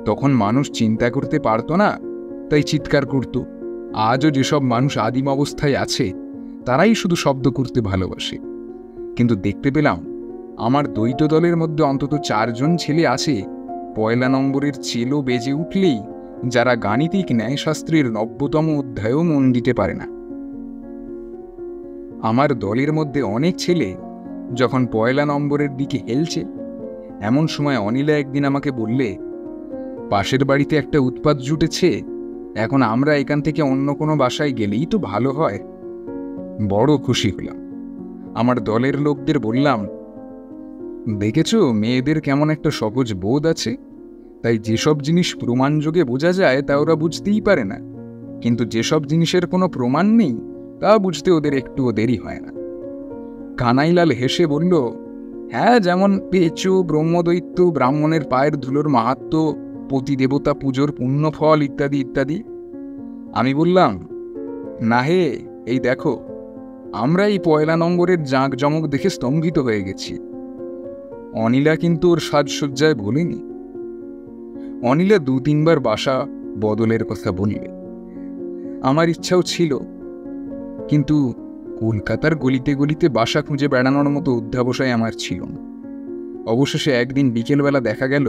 তখন মানুষ চিন্তা করতে পারত না, তাই চিৎকার করত। আজও যেসব মানুষ আদিম অবস্থায় আছে তারাই শুধু শব্দ করতে ভালোবাসে। কিন্তু দেখতে পেলাম আমার দ্বৈত দলের মধ্যে অন্তত 4 জন ছেলে আছে 1 নম্বরের চেলো বেজে উঠলেই যারা গাণিতিক ন্যায়শাস্ত্রের 90তম অধ্যায়ও মন দিতে পারে না। আমার দলের মধ্যে অনেক ছেলে যখন 1 নম্বরের দিকে হেলছে, এমন সময় অনিলা একদিন আমাকে বললে পাশের বাড়িতে একটা উৎপাত জুটেছে, এখন আমরা এখান থেকে অন্য কোনো বাসায় গেলেই তো ভালো হয়। বড় খুশি হলাম। আমার দলের লোকদের বললাম, দেখেছো মেয়েদের কেমন একটা সহজ বোধ আছে, তাই যেসব জিনিস প্রমাণযোগে বোঝা যায় তা ওরা বুঝতেই পারে না, কিন্তু যেসব জিনিসের কোনো প্রমাণ নেই তা বুঝতে ওদের একটুও দেরি হয় না। কানাইলাল হেসে বলল, হ্যাঁ, যেমন পেঁচু, ব্রহ্মদৈত্য, ব্রাহ্মণের পায়ের ধুলোর মাহাত্ম্য, পতিদেবতা পুজোর পুণ্যফল ইত্যাদি ইত্যাদি। আমি বললাম, না হে, এই দেখো আমরা এই 1 নম্বরের জাঁকজমক দেখে স্তম্ভিত হয়ে গেছি। অনিলা কিন্তু ওর সাজসজ্জায় বলেনি। অনিলা 2-3 বার বাসা বদলের কথা বললে। আমার ইচ্ছাও ছিল, কিন্তু কলকাতার গলিতে গলিতে বাসা খুঁজে বেড়ানোর মতো অধ্যাবসায় আমার ছিল না। অবশেষে একদিন বিকেলবেলা দেখা গেল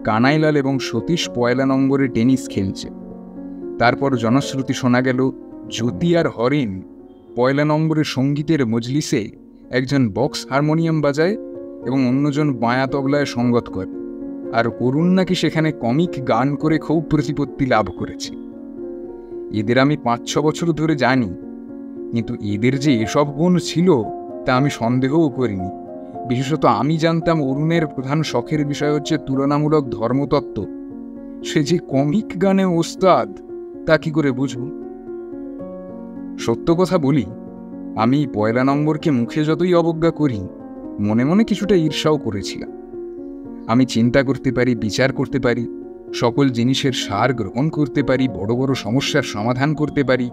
কানাইলাল এবং সতীশ 1 নম্বরে টেনিস খেলছে। তারপর জনশ্রুতি শোনা গেল জ্যোতি আর হরেন 1 নম্বরের সঙ্গীতের মজলিসে একজন বক্স হারমোনিয়াম বাজায় এবং অন্যজন বাঁয়া তবলায় সঙ্গত করে, আর অরুণ নাকি সেখানে কমিক গান করে খুব প্রতিপত্তি লাভ করেছে। এদের আমি 5-6 বছর ধরে জানি, কিন্তু এদের যে এসব গুণ ছিল তা আমি সন্দেহও করিনি। বিশেষত আমি জানতাম অরুণের প্রধান শখের বিষয় হচ্ছে তুলনামূলক ধর্মতত্ত্ব। সে যে কমিক গানে ওস্তাদ তা কি করে বুঝব? সত্য কথা বলি, আমি 1 নম্বরকে মুখে যতই অবজ্ঞা করি, মনে মনে কিছুটা ঈর্ষাও করেছিলাম। আমি চিন্তা করতে পারি, বিচার করতে পারি, সকল জিনিসের সার গ্রহণ করতে পারি, বড় বড় সমস্যার সমাধান করতে পারি।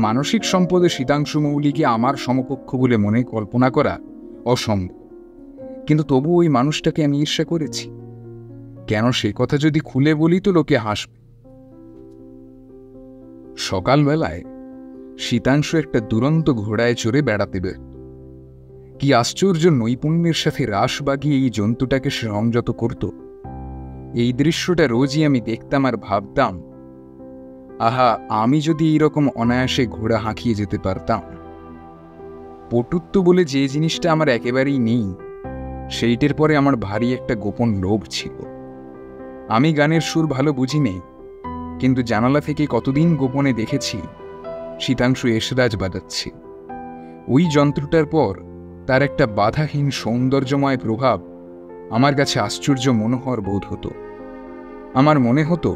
মানসিক সম্পদে শীতাংশু মৌলিকে আমার সমকক্ষ বলে মনে কল্পনা করা অসম্ভব। কিন্তু তবু ওই মানুষটাকে আমি ঈর্ষা করেছি কেন? সে কথা যদি খুলে বলি তো লোকে হাসবে। সকালবেলায় শীতাংশু একটা দুরন্ত ঘোড়ায় চড়ে বেড়াতে বের। কি আশ্চর্য নৈপুণ্যের সাথে রাশ বাগিয়ে এই জন্তুটাকে সংযত করত। এই দৃশ্যটা রোজই আমি দেখতাম আর ভাবতাম, আহা, আমি যদি এইরকম অনায়াসে ঘোড়া হাঁকিয়ে যেতে পারতাম। পটুত্ব বলে যে জিনিসটা আমার একেবারেই নেই, সেইটের পরে আমার ভারী একটা গোপন লোভ ছিল। আমি গানের সুর ভালো বুঝি নেই, কিন্তু জানালা থেকে কতদিন গোপনে দেখেছি শীতাংশু এসরাজ বাজাচ্ছে। ওই যন্ত্রটার পর তার একটা বাধাহীন সৌন্দর্যময় প্রভাব আমার কাছে আশ্চর্য মনোহর বোধ হতো। আমার মনে হতো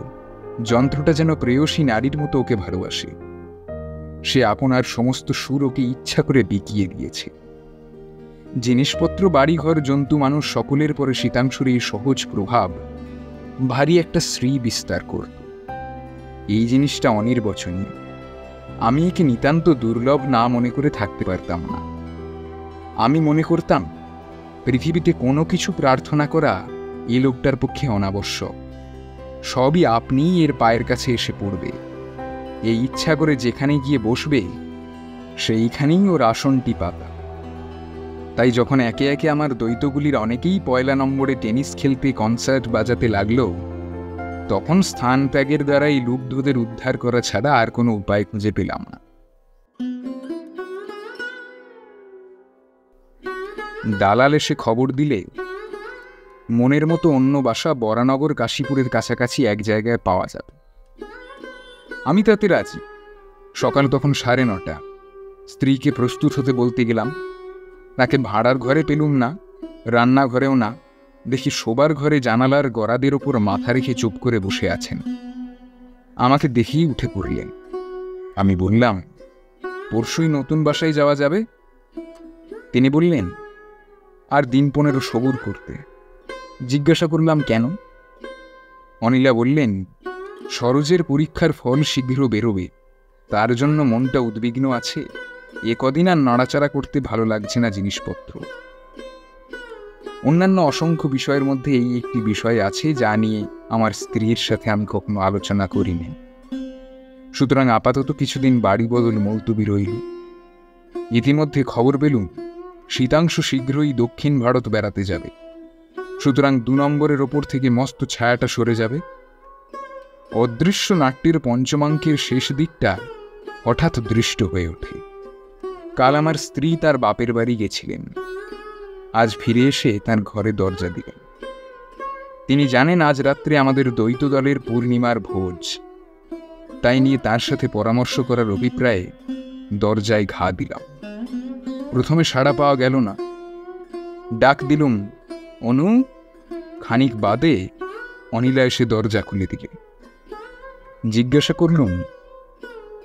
যন্ত্রটা যেন প্রেয়সী নারীর মতো ওকে ভালোবাসে। সে আপনার সমস্ত সুর ওকে ইচ্ছা করে বিকিয়ে দিয়েছে। জিনিসপত্র, বাড়িঘর, জন্তু, মানুষ সকলের পরে শীতাংশুর এই সহজ প্রভাব ভারী একটা শ্রী বিস্তার করত। এই জিনিসটা অনির্বচনীয়। আমি একে নিতান্ত দুর্লভ না মনে করে থাকতে পারতাম না। আমি মনে করতাম পৃথিবীতে কোনো কিছু প্রার্থনা করা এই লোকটার পক্ষে অনাবশ্যক। সবই আপনিই এর পায়ের কাছে এসে পড়বে। এই ইচ্ছা করে যেখানে গিয়ে বসবে সেইখানেই ওর আসনটি পাতা। তাই যখন একে একে আমার দ্বৈতগুলির অনেকেই 1 নম্বরে টেনিস খেলতে, কনসার্ট বাজাতে লাগলো, তখন স্থান ত্যাগের দ্বারা এই লুব্ধদের উদ্ধার করা ছাড়া আর কোনো উপায় খুঁজে পেলাম না। দালাল এসে খবর দিলে মনের মতো অন্য বাসা বরানগর, কাশীপুরের কাছাকাছি এক জায়গায় পাওয়া যাবে। আমি তাতে রাজি। সকাল তখন 9:30। স্ত্রীকে প্রস্তুত হতে বলতে গেলাম। তাকে ভাড়ার ঘরে পেলুম না, রান্নাঘরেও না। দেখি শোবার ঘরে জানালার গরাদের ওপর মাথা রেখে চুপ করে বসে আছেন। আমাকে দেখেই উঠে পড়লেন। আমি বললাম, পরশুই নতুন বাসায় যাওয়া যাবে? তিনি বললেন, আর দিন 15 সবুর করতে। জিজ্ঞাসা করলাম, কেন? অনিলা বললেন, সরোজের পরীক্ষার ফল শীঘ্র বেরোবে, তার জন্য মনটা উদ্বিগ্ন আছে। এ কদিন আর নাড়াচাড়া করতে ভালো লাগছে না জিনিসপত্র। অন্যান্য অসংখ্য বিষয়ের মধ্যে এই একটি বিষয় আছে যা নিয়ে আমার স্ত্রীর সাথে আমি কখনো আলোচনা করিনি। সুতরাং আপাতত কিছুদিন বাড়ি বদল মুলতবি রইল। ইতিমধ্যে খবর পেলুম শীতাংশু শীঘ্রই দক্ষিণ ভারত বেড়াতে যাবে। সুতরাং 2 নম্বরের ওপর থেকে মস্ত ছায়াটা সরে যাবে। অদৃশ্য নাট্যের পঞ্চমাঙ্কের শেষ দিকটা হঠাৎ দৃষ্ট হয়ে ওঠে। কাল আমার স্ত্রী তার বাপের বাড়ি গেছিলেন। আজ ফিরে এসে তার ঘরে দরজা দিলেন। তিনি জানেন আজ রাত্রে আমাদের দ্বৈত দলের পূর্ণিমার ভোজ। তাই নিয়ে তার সাথে পরামর্শ করার অভিপ্রায়ে দরজায় ঘা দিলাম। প্রথমে সাড়া পাওয়া গেল না। ডাক দিলুম, অনু। খানিক বাদে অনিলা এসে দরজা খুলে দিলে। জিজ্ঞাসা করলুম,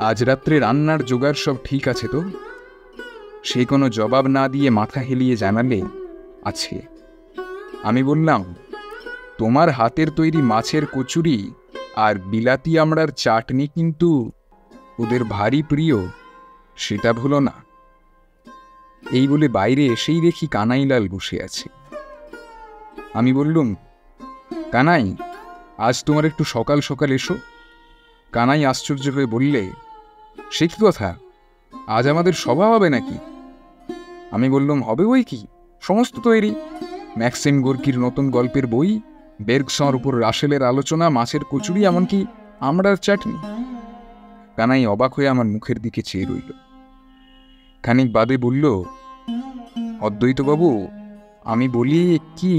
আজ রাত্রে রান্নার জোগাড় সব ঠিক আছে তো? সে কোনো জবাব না দিয়ে মাথা হেলিয়ে জানালে, আছে। আমি বললাম, তোমার হাতের তৈরি মাছের কচুরি আর বিলাতি আমড়ার চাটনি কিন্তু ওদের ভারী প্রিয়, সেটা ভুলো না। এই বলে বাইরে এসেই দেখি কানাইলাল বসে আছে। আমি বললুম, কানাই, আজ তোমার একটু সকাল সকাল এসো। কানাই আশ্চর্য হয়ে বললে, সে কি কথা, আজ আমাদের সভা হবে নাকি? আমি বললাম, হবে বই কি, সমস্ত তৈরি। ম্যাক্সিম গোর্কির নতুন গল্পের বই, বের্গসর উপর রাসেলের আলোচনা, মাছের কচুরি, এমনকি আমড়ার চাটনি। কানাই অবাক হয়ে আমার মুখের দিকে চেয়ে রইল। খানিক বাদে বলল, অদ্বৈতবাবু, আমি বলি কি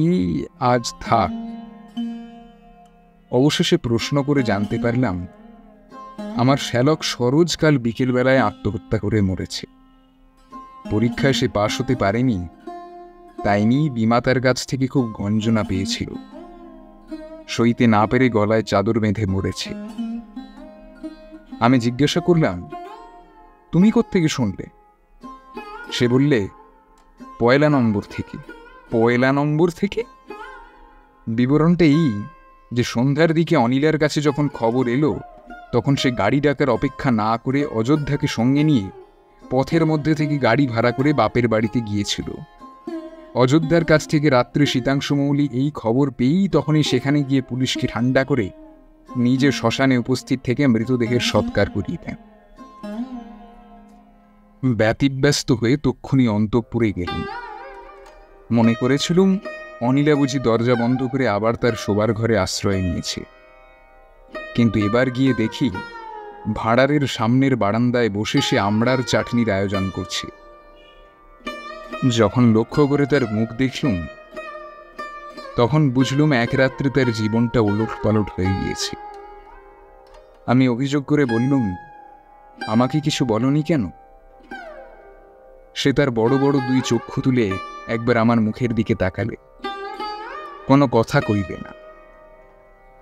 আজ থাক। অবশেষে প্রশ্ন করে জানতে পারলাম আমার শ্যালক সরোজ কাল বিকেলবেলায় আত্মহত্যা করে মরেছে। পরীক্ষায় সে পাশ হতে পারেনি, তাই নিয়ে বিমাতার কাছ থেকে খুব গঞ্জনা পেয়েছিল। সইতে না পেরে গলায় চাদর বেঁধে মরেছে। আমি জিজ্ঞাসা করলাম, তুমি কোত্থেকে শুনলে? সে বললে, 1 নম্বর থেকে। 1 নম্বর থেকে? বিবরণটা এই যে সন্ধ্যার দিকে অনিলার কাছে যখন খবর এলো, তখন সে গাড়ি ডাকার অপেক্ষা না করে অযোধ্যাকে সঙ্গে নিয়ে পথের মধ্যে থেকে গাড়ি ভাড়া করে বাপের বাড়িতে গিয়েছিল। অযোধ্যার কাছ থেকে রাত্রে শীতাংশু মৌলি এই খবর পেয়েই তখনই সেখানে গিয়ে পুলিশকে ঠান্ডা করে নিজে শ্মশানে উপস্থিত থেকে মৃতদেহের সৎকার করিয়ে দেন। ব্যতিব্যস্ত হয়ে তক্ষুনি অন্তঃপুরে গেলেন। মনে করেছিলুম অনিলা বুঝি দরজা বন্ধ করে আবার তার শোবার ঘরে আশ্রয় নিয়েছে, কিন্তু এবার গিয়ে দেখি ভাঁড়ারের সামনের বারান্দায় বসে সে আমড়ার চাটনির আয়োজন করছে। যখন লক্ষ্য করে তার মুখ দেখলুম, তখন বুঝলুম এক রাত্রে তার জীবনটা উলটপালট হয়ে গিয়েছে। আমি অভিযোগ করে বললুম, আমাকে কিছু বলনি কেন? সে তার বড় বড় 2 চক্ষু তুলে একবার আমার মুখের দিকে তাকালে, কোনো কথা কইবে না।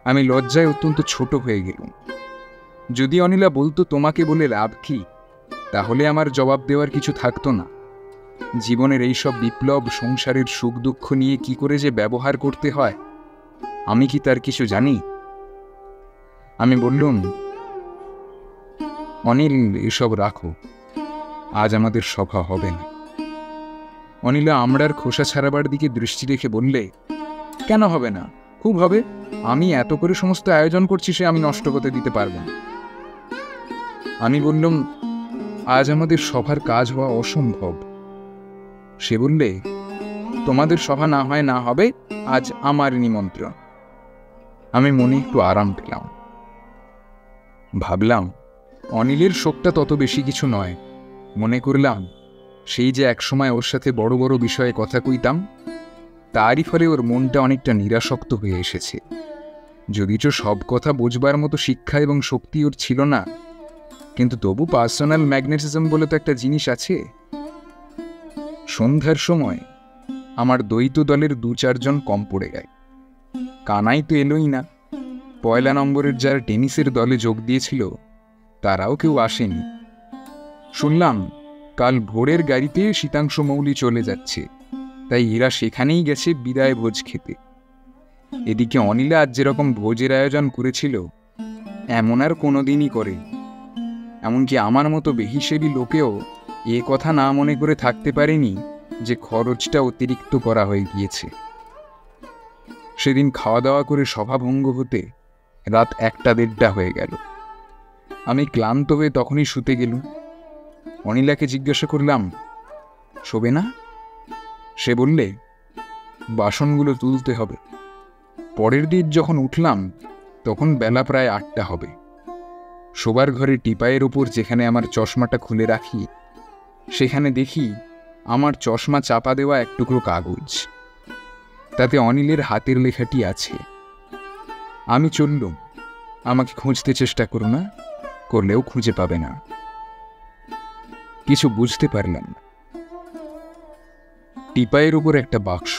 আমি লজ্জায় অত্যন্ত ছোট হয়ে গেলুম। যদি অনিলা বলতো তোমাকে বলে লাভ কি, তাহলে আমার জবাব দেওয়ার কিছু থাকতো না। জীবনের এইসব বিপ্লব, সংসারের সুখ দুঃখ নিয়ে কি করে যে ব্যবহার করতে হয়, আমি কি তার কিছু জানি? আমি বললুম, অনিল, এসব রাখো, আজ আমাদের সভা হবে না। অনিলা আমড়ার খোসা ছাড়াবার দিকে দৃষ্টি রেখে বললে, কেন হবে না? খুব হবে। আমি এত করে সমস্ত আয়োজন করছি, সে আমি নষ্ট করতে দিতে পারব না। আমি বললাম, আজ আমাদের সভার কাজ হওয়া অসম্ভব। সে বললে, তোমাদের সভা না হয় না হবে, আজ আমার নিমন্ত্রণ। আমি মনে একটু আরাম পেলাম। ভাবলাম, অনিলের শোকটা তত বেশি কিছু নয়। মনে করলাম, সেই যে একসময় ওর সাথে বড় বড় বিষয়ে কথা কইতাম, তারই ফলে ওর মনটা অনেকটা নিরাসক্ত হয়ে এসেছে। যদিচ সব কথা বোঝবার মতো শিক্ষা এবং শক্তি ওর ছিল না, কিন্তু তবু পার্সোনাল ম্যাগনেটিজম বলে তো একটা জিনিস আছে। সন্ধ্যার সময় আমার দ্বৈত দলের 2-4 জন কম পড়ে গেল। কানাই তো এলোই না। 1 নম্বরের যারা টেনিসের দলে যোগ দিয়েছিল, তারাও কেউ আসেনি। শুনলাম কাল ভোরের গাড়িতে শীতাংশু মৌলি চলে যাচ্ছে, তাই এরা সেখানেই গেছে বিদায় ভোজ খেতে। এদিকে অনিলা আজ যেরকম ভোজের আয়োজন করেছিল, এমন আর কোনোদিনই করে। এমনকি আমার মতো বেহিসেবি লোকেও এ কথা না মনে করে থাকতে পারেনি যে খরচটা অতিরিক্ত করা হয়ে গিয়েছে। সেদিন খাওয়া দাওয়া করে সভাভঙ্গ হতে রাত 1টা-1:30 হয়ে গেল। আমি ক্লান্ত হয়ে তখনই শুতে গেলুম। অনিলাকে জিজ্ঞাসা করলাম, শোবে না? সে বললে, বাসনগুলো তুলতে হবে। পরের দিন যখন উঠলাম, তখন বেলা প্রায় 8টা হবে। শোবার ঘরে টিপাইয়ের ওপর যেখানে আমার চশমাটা খুলে রাখি, সেখানে দেখি আমার চশমা চাপা দেওয়া এক টুকরো কাগজ। তাতে অনিলের হাতের লেখাটি আছে। আমি চললুম, আমাকে খুঁজতে চেষ্টা করো না, করলেও খুঁজে পাবে না। কিছু বুঝতে পারলাম না। টিপাইয়ের উপর একটা বাক্স,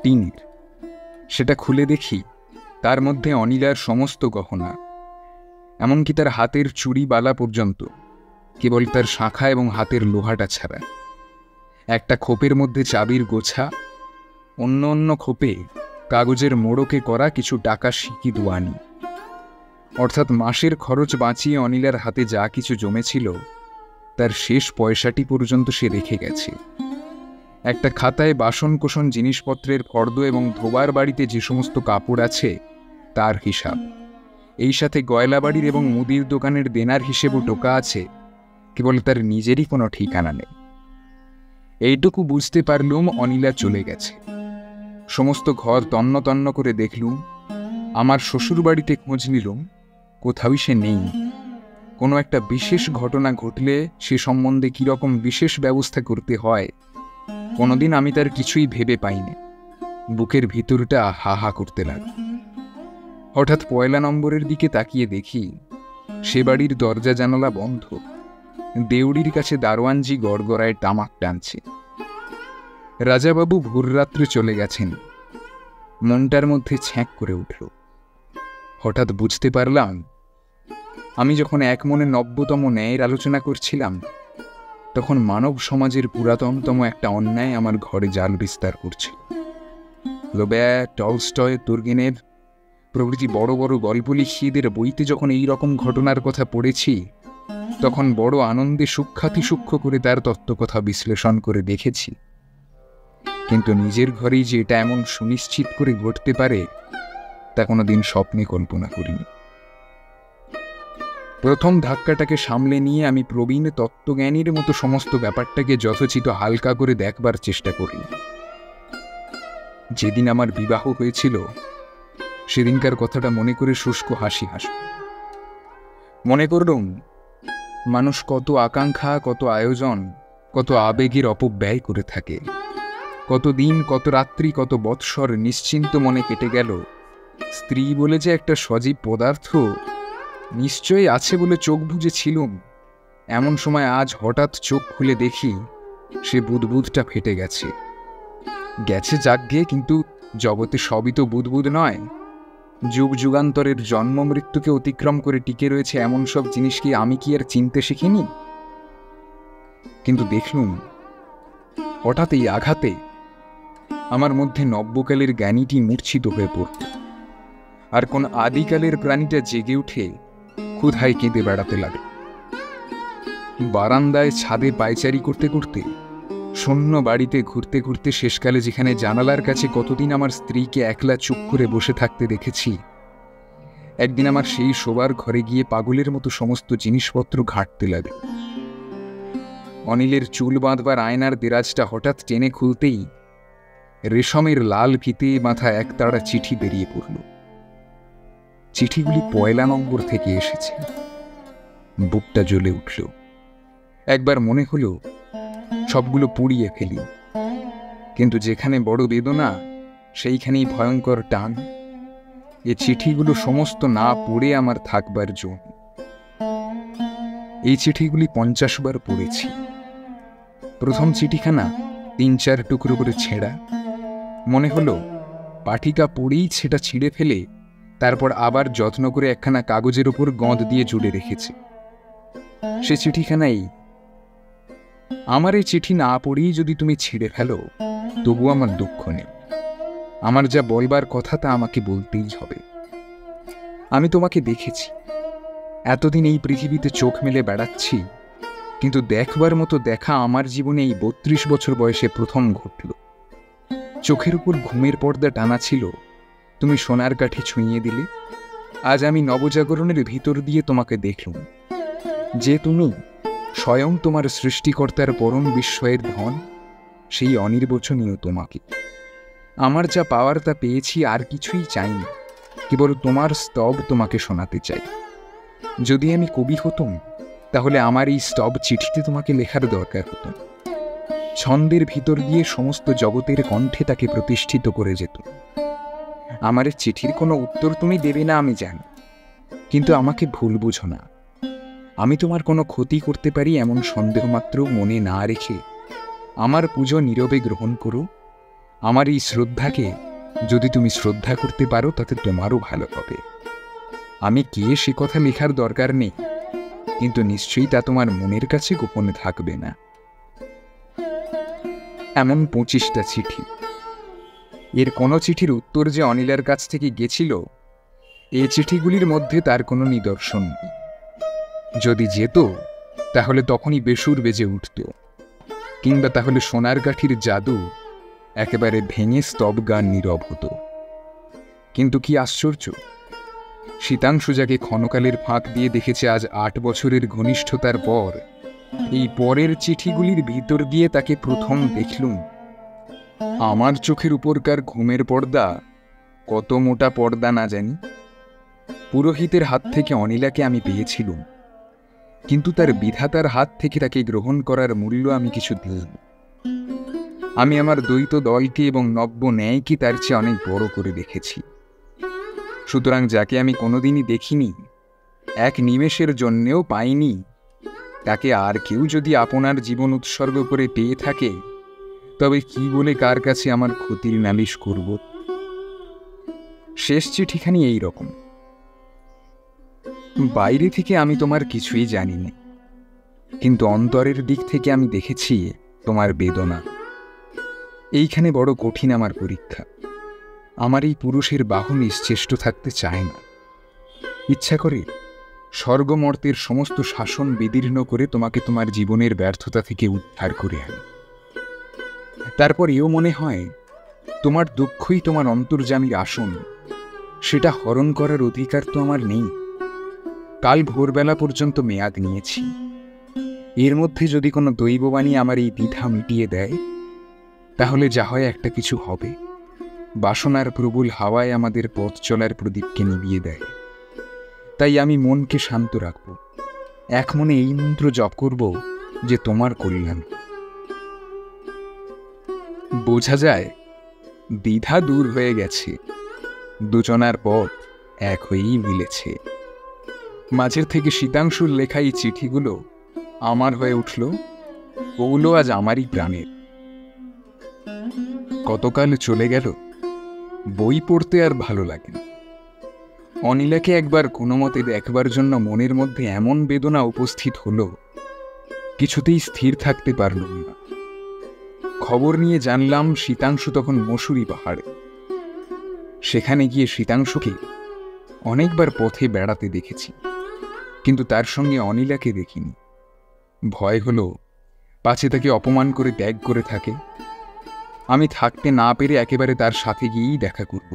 টিনের। সেটা খুলে দেখি তার মধ্যে অনিলার সমস্ত গহনা, এমনকি তার হাতের চুড়ি বালা পর্যন্ত, কেবল তার শাঁখা এবং হাতের লোহাটা ছাড়া। একটা খোপের মধ্যে চাবির গোছা, অন্য অন্য খোপে কাগজের মোড়কে করা কিছু টাকা সিকি দুয়ানি। অর্থাৎ মাসের খরচ বাঁচিয়ে অনিলার হাতে যা কিছু জমেছিল, তার শেষ পয়সাটি পর্যন্ত সে রেখে গেছে। একটা খাতায় বাসন কোসন জিনিসপত্রের ফর্দ এবং ধোবার বাড়িতে যে সমস্ত কাপড় আছে তার হিসাব। এই সাথে গয়লা বাড়ির এবং মুদির দোকানের দেনার হিসেবও টোকা আছে, কেবল তার নিজেরই কোনো ঠিকানা নেই। এইটুকু বুঝতে পারলুম অনিলা চলে গেছে। সমস্ত ঘর তন্ন তন্ন করে দেখলুম। আমার শ্বশুর বাড়িতে খোঁজ নিলুম, কোথাওই সে নেই। কোনো একটা বিশেষ ঘটনা ঘটলে সে সম্বন্ধে কীরকম বিশেষ ব্যবস্থা করতে হয়, কোনোদিন আমি তার কিছুই ভেবে পাইনি। বুকের ভিতরটা হা হা করতে লাগল। হঠাৎ 1 নম্বরের দিকে তাকিয়ে দেখি সে বাড়ির দরজা জানালা বন্ধ। দেউড়ির কাছে দারোয়ানজি গড়গড়ায় তামাক টানছে। রাজাবাবু ভোররাত্রে চলে গেছেন। মনটার মধ্যে ছ্যাঁক করে উঠল। হঠাৎ বুঝতে পারলাম, আমি যখন এক মনে নব্যতম ন্যায়ের আলোচনা করছিলাম, তখন মানব সমাজের পুরাতনতম একটা অন্যায় আমার ঘরে জাল বিস্তার করছে। লোব্যা, টলস্টয়, তুর্গেনেভ প্রভৃতি বড় বড় গল্প লিখিয়েদের বইতে যখন এই রকম ঘটনার কথা পড়েছি, তখন বড় আনন্দে সূক্ষ্মাতিসূক্ষ্ম করে তার তত্ত্বকথা বিশ্লেষণ করে দেখেছি। কিন্তু নিজের ঘরেই যে এটা এমন সুনিশ্চিত করে ঘটতে পারে, তা কোনোদিন স্বপ্নে কল্পনা করিনি। প্রথম ধাক্কাটাকে সামলে নিয়ে আমি প্রবীণ তত্ত্বজ্ঞানীর মতো সমস্ত ব্যাপারটাকে যথোচিত হালকা করে দেখবার চেষ্টা করি। যেদিন আমার বিবাহ হয়েছিল, সেদিনকার কথাটা মনে করে শুষ্ক হাসি হাসব। মনে করলুম, মানুষ কত আকাঙ্ক্ষা, কত আয়োজন, কত আবেগের অপব্যয় করে থাকে। কত দিন, কত রাত্রি, কত বৎসর নিশ্চিন্ত মনে কেটে গেল। স্ত্রী বলে যে একটা সজীব পদার্থ নিশ্চয়ই আছে বলে চোখ বুজেছিলুম, এমন সময় আজ হঠাৎ চোখ খুলে দেখি সে বুদবুদটা ফেটে গেছে। গেছে যাকগে, কিন্তু জগতে সবই তো বুদবুদ নয়। যুগ যুগান্তরের জন্ম মৃত্যুকে অতিক্রম করে টিকে রয়েছে এমন সব জিনিস কি আমি কি আর চিনতে শিখিনি? কিন্তু দেখলুম, হঠাৎ এই আঘাতে আমার মধ্যে নব্যকালের জ্ঞানীটি মূর্ছিত হয়ে পড়ত, আর কোন আদিকালের প্রাণীটা জেগে উঠে ক্ষুধায় কেঁদে বেড়াতে লাগে। বারান্দায় ছাদে পায়চারি করতে করতে, শূন্য বাড়িতে ঘুরতে ঘুরতে শেষকালে যেখানে জানালার কাছে কতদিন আমার স্ত্রীকে একলা চুপ করে বসে থাকতে দেখেছি, একদিন আমার সেই শোবার ঘরে গিয়ে পাগলের মতো সমস্ত জিনিসপত্র ঘাঁটতে লাগে। অনিলের চুল বাঁধবার আয়নার দেরাজটা হঠাৎ টেনে খুলতেই রেশমের লাল ফিতে মাথা একতাড়া চিঠি বেরিয়ে পড়ল। চিঠিগুলি পয়লা নম্বর থেকে এসেছে। বুকটা জ্বলে উঠল। একবার মনে হলো সবগুলো পুড়িয়ে ফেলি, কিন্তু যেখানে বড় বেদনা সেইখানেই ভয়ঙ্কর টান। এ চিঠিগুলো সমস্ত না পড়ে আমার থাকবার জন্য। এই চিঠিগুলি 50 বার পড়েছি। প্রথম চিঠিখানা 3-4 টুকরো করে ছেঁড়া। মনে হলো পাঠিকা পড়েই সেটা ছিঁড়ে ফেলে তারপর আবার যত্ন করে একখানা কাগজের উপর গঁদ দিয়ে জুড়ে রেখেছে। সে চিঠিখানাই, আমার এই চিঠি না পড়েই যদি তুমি ছিঁড়ে ফেলো, তবু আমার দুঃখ নেই। আমার যা বলবার কথা তা আমাকে বলতেই হবে। আমি তোমাকে দেখেছি, এতদিন এই পৃথিবীতে চোখ মেলে বেড়াচ্ছি, কিন্তু দেখবার মতো দেখা আমার জীবনে এই 32 বছর বয়সে প্রথম ঘটল। চোখের উপর ঘুমের পর্দা টানা ছিল, তুমি সোনার কাঠি ছুঁয়ে দিলে। আজ আমি নবজাগরণের ভিতর দিয়ে তোমাকে দেখলুম, যে তুমি স্বয়ং তোমার সৃষ্টিকর্তার পরম বিস্ময়ের ধন, সেই অনির্বচনীয় তোমাকে। আমার যা পাওয়ার তা পেয়েছি, আর কিছুই চাইনি, কেবল তোমার স্তব তোমাকে শোনাতে চাই। যদি আমি কবি হতাম, তাহলে আমার এই স্তব চিঠিতে তোমাকে লেখার দরকার হতো। ছন্দের ভিতর দিয়ে সমস্ত জগতের কণ্ঠে তাকে প্রতিষ্ঠিত করে যেত। আমার চিঠির কোনো উত্তর তুমি দেবে না আমি জানি, কিন্তু আমাকে ভুল বুঝো না। আমি তোমার কোনো ক্ষতি করতে পারি এমন সন্দেহ মাত্র মনে না রেখে আমার পুজো নীরবে গ্রহণ করো। আমার এই শ্রদ্ধাকে যদি তুমি শ্রদ্ধা করতে পারো, তাতে তোমারও ভালো হবে। আমি কে সে কথা লেখার দরকার নেই, কিন্তু নিশ্চয়ই তা তোমার মনের কাছে গোপনে থাকবে না। এমন 25টা চিঠি। এর কোনো চিঠির উত্তর যে অনিলের কাছ থেকে গেছিল, এই চিঠিগুলির মধ্যে তার কোনো নিদর্শন নেই। যদি যেত, তাহলে তখনই বেসুর বেজে উঠত, কিংবা তাহলে সোনার কাঠির জাদু একেবারে ভেঙে স্তব গান নীরব হতো। কিন্তু কি আশ্চর্য, শীতাংশু যাকে ক্ষণকালের ফাঁক দিয়ে দেখেছে আজ 8 বছরের ঘনিষ্ঠতার পর, এই পরের চিঠিগুলির ভিতর দিয়ে তাকে প্রথম দেখলুম। আমার চোখের উপরকার ঘুমের পর্দা কত মোটা পর্দা না জানি। পুরোহিতের হাত থেকে অনিলাকে আমি পেয়েছিলুম, কিন্তু তার বিধাতার হাত থেকে তাকে গ্রহণ করার মূল্য আমি কিছু দিইনি। আমি আমার দ্বৈত দলকে এবং নব্য ন্যায়কে তার চেয়ে অনেক বড় করে দেখেছি। সুতরাং যাকে আমি কোনোদিনই দেখিনি, এক নিমেষের জন্যেও পাইনি, তাকে আর কেউ যদি আপনার জীবন উৎসর্গ করে পেয়ে থাকে, তবে কি বলে কার কাছে আমার ক্ষতির নালিশ করব? শেষ চিঠিখানি এই রকম। বাইরে থেকে আমি তোমার কিছুই জানি না, কিন্তু অন্তরের দিক থেকে আমি দেখেছি তোমার বেদনা। এইখানে বড় কঠিন আমার পরীক্ষা। আমার এই পুরুষের বাহু নিশ্চেষ্ট থাকতে চায় না, ইচ্ছা করে স্বর্গমর্তের সমস্ত শাসন বিদীর্ণ করে তোমাকে তোমার জীবনের ব্যর্থতা থেকে উদ্ধার করে আনে। তারপর এও মনে হয় তোমার দুঃখই তোমার অন্তর্যামীর আসন, সেটা হরণ করার অধিকার তো আমার নেই। কাল ভোরবেলা পর্যন্ত মেয়াদ নিয়েছি, এর মধ্যে যদি কোনো দৈববাণী আমার এই দ্বিধা মিটিয়ে দেয়, তাহলে যা হয় একটা কিছু হবে। বাসনার প্রবল হাওয়ায় আমাদের পথ চলার প্রদীপকে নিভিয়ে দেয়। তাই আমি মনকে শান্ত রাখব, এক মনে এই মন্ত্র জপ করব যে তোমার কল্যাণ। বোঝা যায় দ্বিধা দূর হয়ে গেছে, দুজনার পথ এক হয়েই মিলেছে। মাঝের থেকে শীতাংশুর লেখা এই চিঠিগুলো আমার হয়ে উঠল, ওগুলো আজ আমারই প্রাণের। কতকাল চলে গেল, বই পড়তে আর ভালো লাগে না। অনিলাকে একবার কোনো মতে দেখবার জন্য মনের মধ্যে এমন বেদনা উপস্থিত হলো, কিছুতেই স্থির থাকতে পারলুম না। খবর নিয়ে জানলাম শীতাংশু তখন মসুরি পাহাড়ে। সেখানে গিয়ে শীতাংশুকে অনেকবার পথে বেড়াতে দেখেছি, কিন্তু তার সঙ্গে অনিলাকে দেখিনি। ভয় হলো পাছে তাকে অপমান করে ত্যাগ করে থাকে। আমি থাকতে না পেরে একেবারে তার সাথে গিয়েই দেখা করব।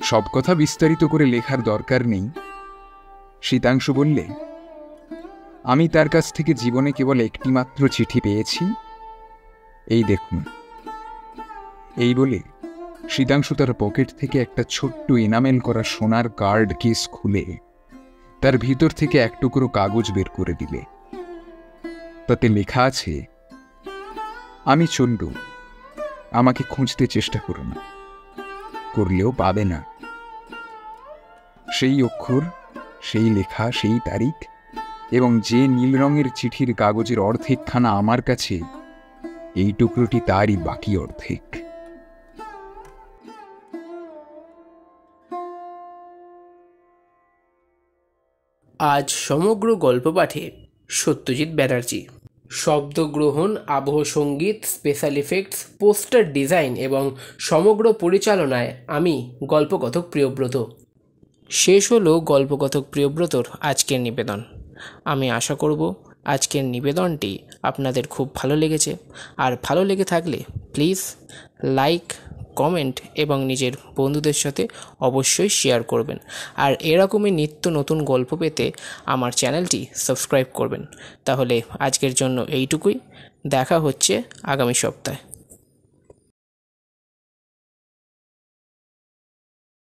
সব কথা বিস্তারিত করে লেখার দরকার নেই। শীতাংশু বললে, আমি তার কাছ থেকে জীবনে কেবল একটিমাত্র চিঠি পেয়েছি, এই দেখুন। এই বলে শীতাংশু তার পকেট থেকে একটা ছোট্ট এনামেল করা সোনার কার্ড কেস খুলে তার ভিতর থেকে এক টুকরো কাগজ বের করে দিলে। তাতে লেখা আছে, আমি চন্ডু, আমাকে খুঁজতে চেষ্টা করো না, করলেও পাবে না। সেই অক্ষর, সেই লেখা, সেই তারিখ এবং যে নীল রঙের চিঠির কাগজের অর্ধেকখানা আমার কাছে, এই টুকরোটি তারই বাকি অর্ধেক। আজ সমগ্র গল্প পাঠে সত্যজিৎ ব্যানার্জি। শব্দগ্রহণ, আবহ সঙ্গীত, স্পেশাল ইফেক্টস, পোস্টার ডিজাইন এবং সমগ্র পরিচালনায় আমি গল্পকথক প্রিয়ব্রত। শেষ হলো গল্পকথক প্রিয়ব্রতর আজকের নিবেদন। আমি আশা করব আজকের নিবেদনটি আপনাদের খুব ভালো লেগেছে। আর ভালো লেগে থাকলে প্লিজ লাইক, কমেন্ট এবং নিজের বন্ধুদের সাথে অবশ্যই শেয়ার করবেন। আর এরকমই নিত্য নতুন গল্প পেতে আমার চ্যানেলটি সাবস্ক্রাইব করবেন। তাহলে আজকের জন্য এইটুকুই, দেখা হচ্ছে আগামী সপ্তাহে।